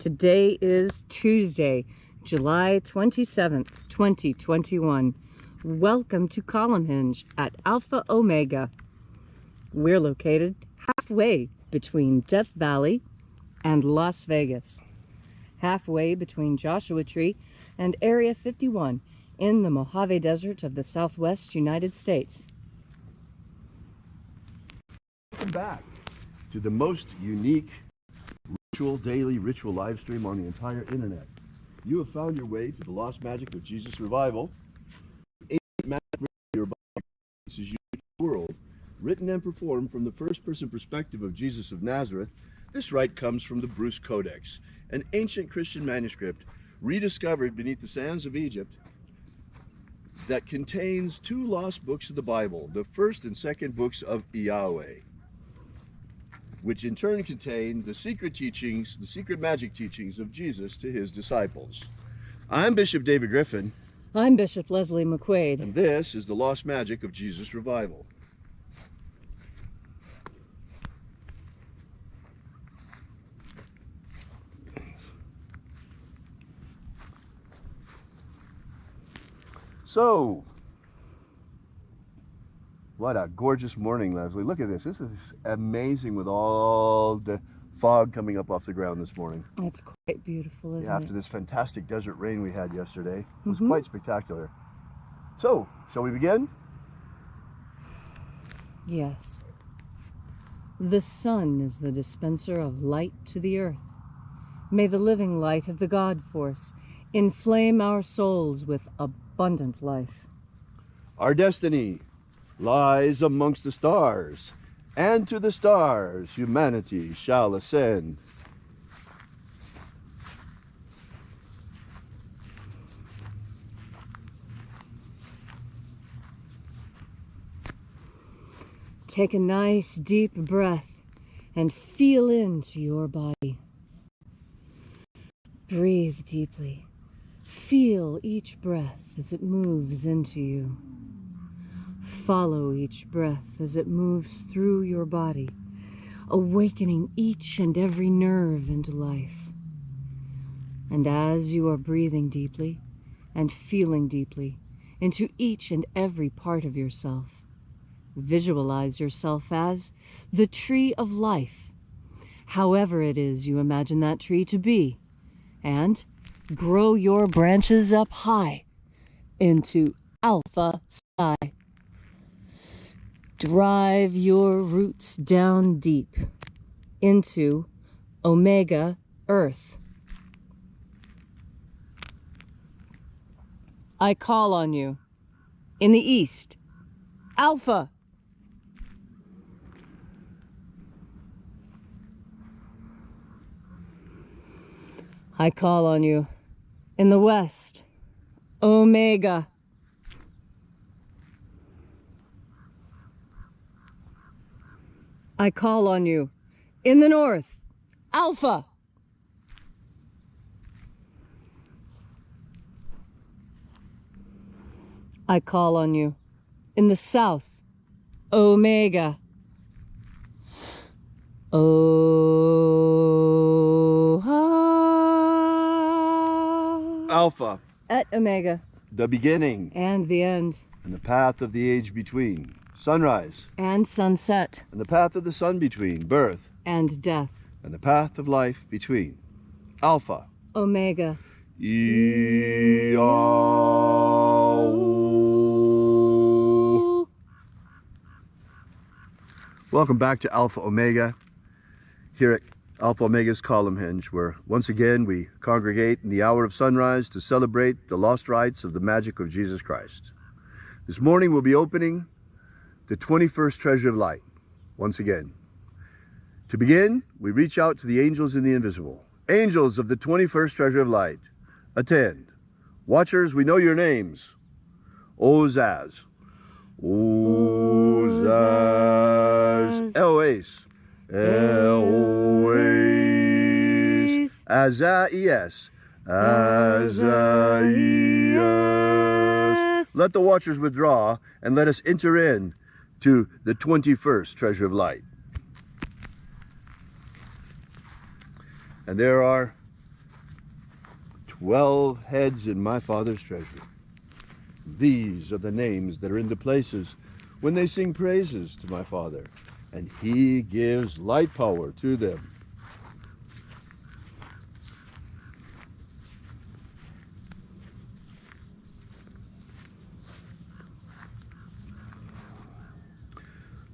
Today is Tuesday, July 27th, 2021. Welcome to Column Hinge at Alpha Omega. We're located halfway between Death Valley and Las Vegas. Halfway between Joshua Tree and Area 51 in the Mojave Desert of the Southwest United States. Welcome back to the most unique daily ritual live stream on the entire internet. You have found your way to the Lost Magic of Jesus Revival. Ancient magic your body. This is unique world, written and performed from the first-person perspective of Jesus of Nazareth. This rite comes from the Bruce Codex, an ancient Christian manuscript rediscovered beneath the sands of Egypt that contains two lost books of the Bible, the first and second books of Yahweh, which in turn contain the secret teachings, the secret magic teachings of Jesus to his disciples. I'm Bishop David Griffin. I'm Bishop Leslie McQuaid. And this is the Lost Magic of Jesus Revival. So, what a gorgeous morning, Leslie. Look at this. This is amazing with all the fog coming up off the ground this morning. It's quite beautiful, isn't it? After this fantastic desert rain we had yesterday. It was quite spectacular. So, shall we begin? Yes. The sun is the dispenser of light to the earth. May the living light of the God Force inflame our souls with abundant life. Our destiny lies amongst the stars, and to the stars humanity shall ascend. Take a nice deep breath and feel into your body. Breathe deeply. Feel each breath as it moves into you. Follow each breath as it moves through your body, awakening each and every nerve into life. And as you are breathing deeply and feeling deeply into each and every part of yourself, visualize yourself as the tree of life, however it is you imagine that tree to be, and grow your branches up high into Alpha Psi. Drive your roots down deep into Omega Earth. I call on you in the east, Alpha. I call on you in the west, Omega. I call on you in the north, Alpha. I call on you in the south, Omega. Alpha. Et Omega. The beginning. And the end. And the path of the age between. Sunrise. And sunset. And the path of the sun between. Birth. And death. And the path of life between. Alpha. Omega. Welcome back to Alpha Omega, here at Alpha Omega's Column Hinge, where once again we congregate in the hour of sunrise to celebrate the lost rites of the magic of Jesus Christ. This morning we'll be opening the 21st Treasure of Light, once again. To begin, we reach out to the angels in the invisible. Angels of the 21st Treasure of Light, attend. Watchers, we know your names. Ozaz. Ozaz. Eloes. Eloes. Azaias. Azaias. Let the watchers withdraw and let us enter in to the 21st Treasure of Light. And there are 12 heads in my Father's treasure. These are the names that are in the places when they sing praises to my Father, and he gives light power to them.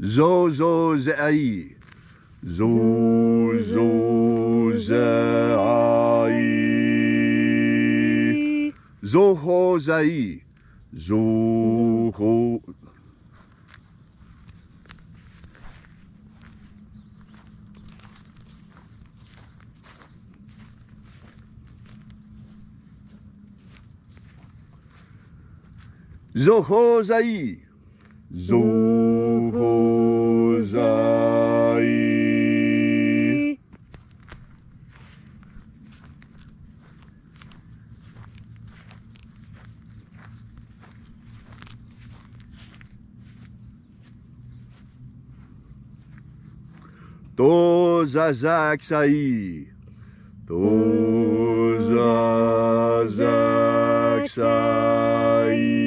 Zo zo ze'ai. Zo zo ze'ai. Zo ho zai. Zo ho. Zo ho zai. Zo ho zai. To zazak sai. To zazak sai.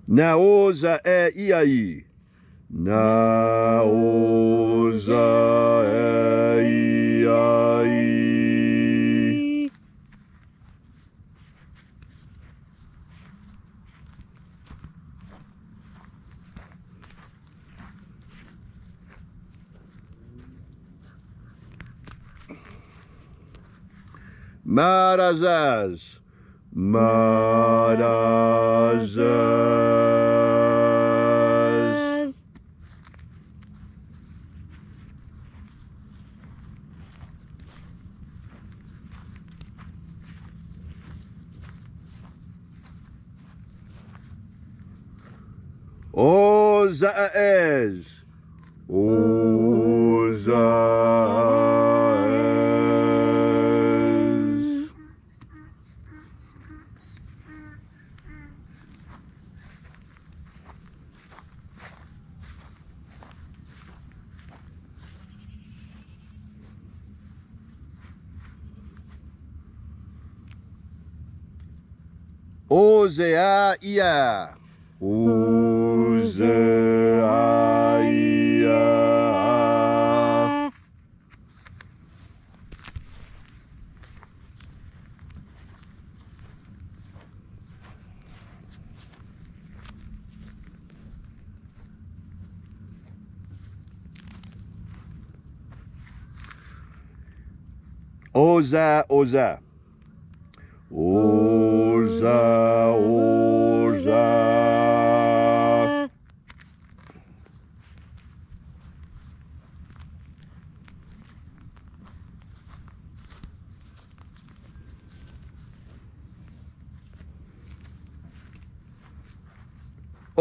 Naoza e iai. Naoza e iai. Marazaz. Marazaz. Ozaez. Ozaez. Ozeaia. Ozeaia. Oza, oza. Oza, oza.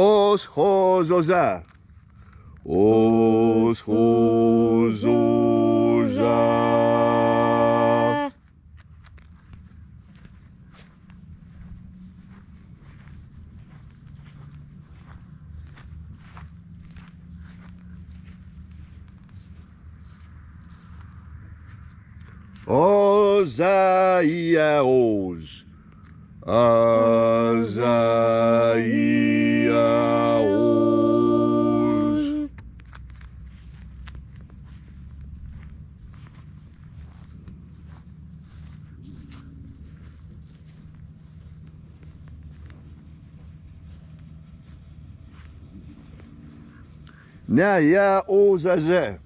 Os, hos, oza. Os, hos, oza. Ozaia os. Ozaia os. Naia ozaze.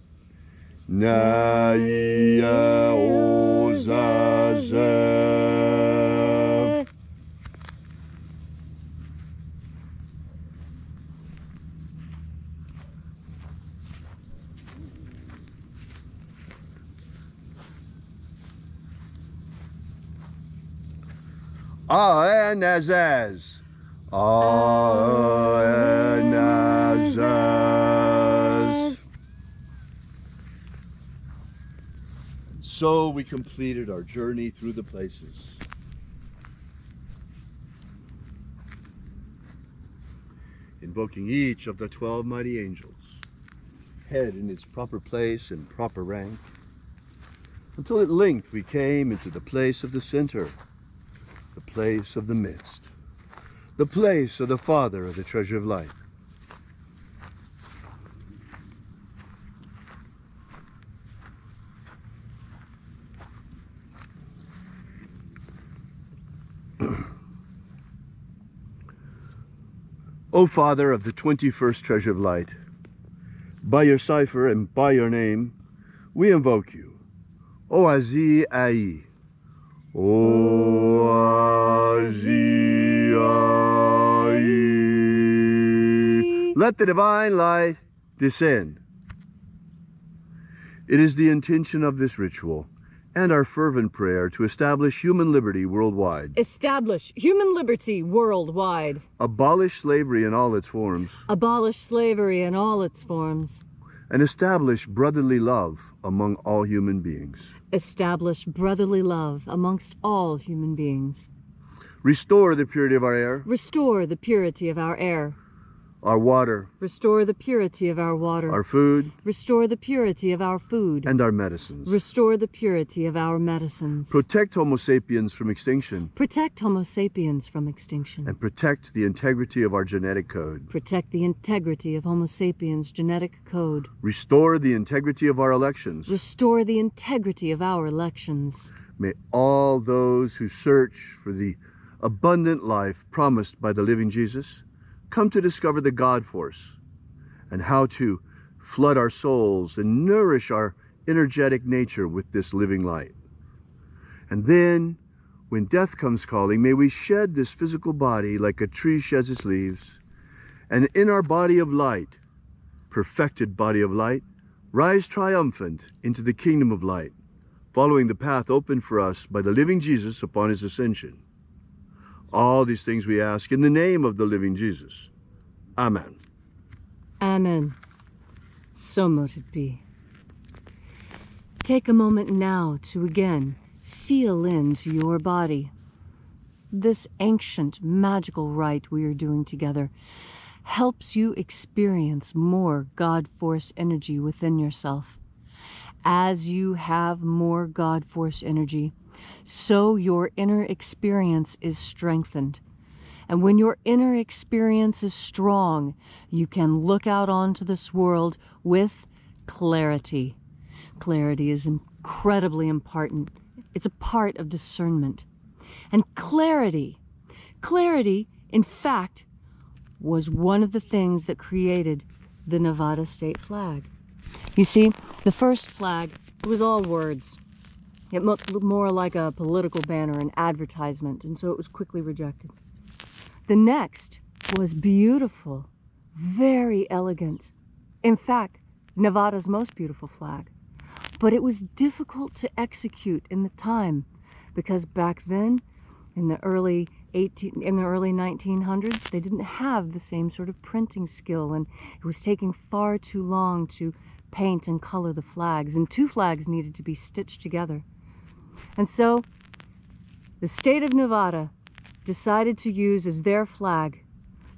Naia ozaze. Aenazaz. Aenazaz. so we completed our journey through the places. Invoking each of the 12 mighty angels, head in its proper place and proper rank, until at length we came into the place of the center, the place of the midst, the place of the Father of the treasure of light. O Father of the 21st treasure of light, by your cipher and by your name, we invoke you. O Azi Ai. O Azi Ai. Let the divine light descend. It is the intention of this ritual and our fervent prayer to establish human liberty worldwide. Establish human liberty worldwide. Abolish slavery in all its forms. Abolish slavery in all its forms. And establish brotherly love among all human beings. Establish brotherly love amongst all human beings. Restore the purity of our air. Restore the purity of our air. Our water. Restore the purity of our water. Our food. Restore the purity of our food. And our medicines. Restore the purity of our medicines. Protect Homo sapiens from extinction. Protect Homo sapiens from extinction. And protect the integrity of our genetic code. Protect the integrity of Homo sapiens' genetic code. Restore the integrity of our elections. Restore the integrity of our elections. May all those who search for the abundant life promised by the living Jesus come to discover the God force and how to flood our souls and nourish our energetic nature with this living light. And then, when death comes calling, may we shed this physical body like a tree sheds its leaves, and in our body of light, perfected body of light, rise triumphant into the kingdom of light, following the path opened for us by the living Jesus upon his ascension. All these things we ask in the name of the living Jesus. Amen. Amen. So mote it be. Take a moment now to again feel into your body. This ancient magical rite we are doing together helps you experience more God Force energy within yourself. As you have more God Force energy, so your inner experience is strengthened. And when your inner experience is strong, you can look out onto this world with clarity. Clarity is incredibly important. It's a part of discernment. And clarity, in fact, was one of the things that created the Nevada state flag. You see, the first flag, it was all words. It looked more like a political banner, an advertisement, and so it was quickly rejected. The next was beautiful, very elegant. In fact, Nevada's most beautiful flag. But it was difficult to execute in the time because back then, in the early 1900s, they didn't have the same sort of printing skill, and it was taking far too long to paint and color the flags, and two flags needed to be stitched together. And so the state of Nevada decided to use as their flag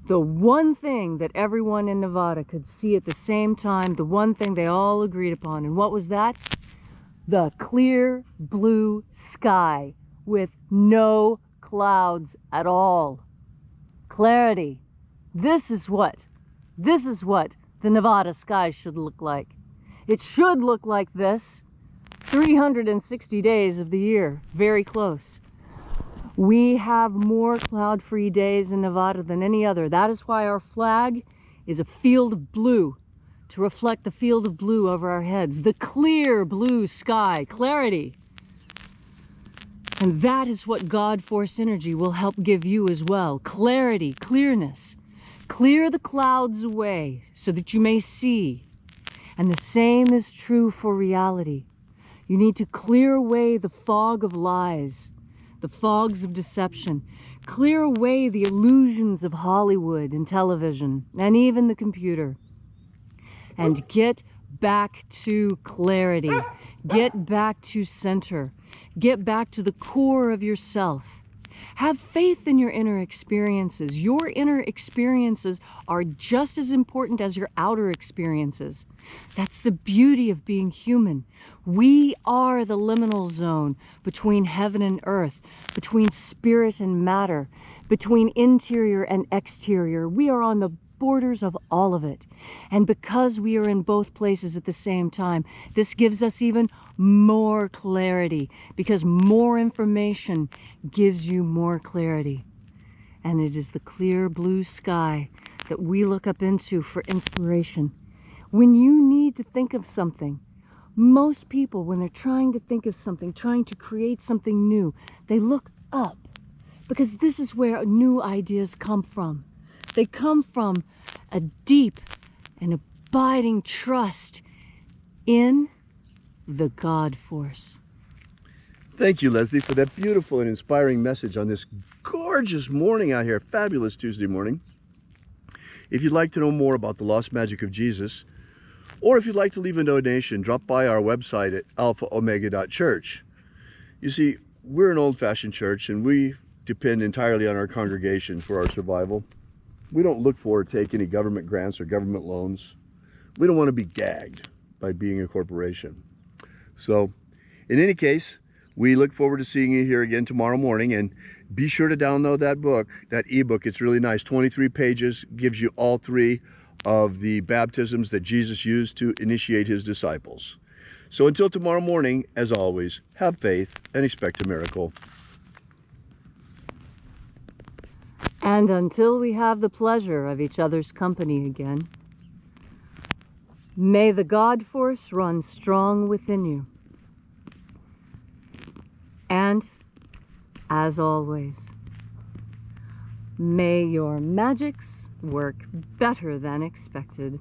the one thing that everyone in Nevada could see at the same time, the one thing they all agreed upon. And what was that? The clear blue sky with no clouds at all. Clarity. This is what the Nevada sky should look like. It should look like this 360 days of the year, very close. We have more cloud-free days in Nevada than any other. That is why our flag is a field of blue, to reflect the field of blue over our heads. The clear blue sky, clarity. And that is what God Force energy will help give you as well. Clarity, clearness. Clear the clouds away so that you may see. And the same is true for reality. You need to clear away the fog of lies, the fogs of deception. Clear away the illusions of Hollywood and television and even the computer. And get back to clarity. Get back to center. Get back to the core of yourself. Have faith in your inner experiences. Your inner experiences are just as important as your outer experiences. That's the beauty of being human. We are the liminal zone between heaven and earth, between spirit and matter, between interior and exterior. We are on the borders of all of it. And because we are in both places at the same time, this gives us even more clarity, because more information gives you more clarity. And it is the clear blue sky that we look up into for inspiration. When you need to think of something, most people, when they're trying to think of something, trying to create something new, they look up, because this is where new ideas come from. They come from a deep and abiding trust in the God force. Thank you, Leslie, for that beautiful and inspiring message on this gorgeous morning out here. Fabulous Tuesday morning. If you'd like to know more about the lost magic of Jesus, or if you'd like to leave a donation, drop by our website at alphaomega.church. You see, we're an old-fashioned church, and we depend entirely on our congregation for our survival. We don't look for or take any government grants or government loans. We don't want to be gagged by being a corporation. So, in any case, we look forward to seeing you here again tomorrow morning, and be sure to download that book, that ebook. It's really nice. 23 pages, gives you all 3 of the baptisms that Jesus used to initiate his disciples. So until tomorrow morning, as always, have faith and expect a miracle. And until we have the pleasure of each other's company again, may the God force run strong within you. And, as always, may your magics work better than expected.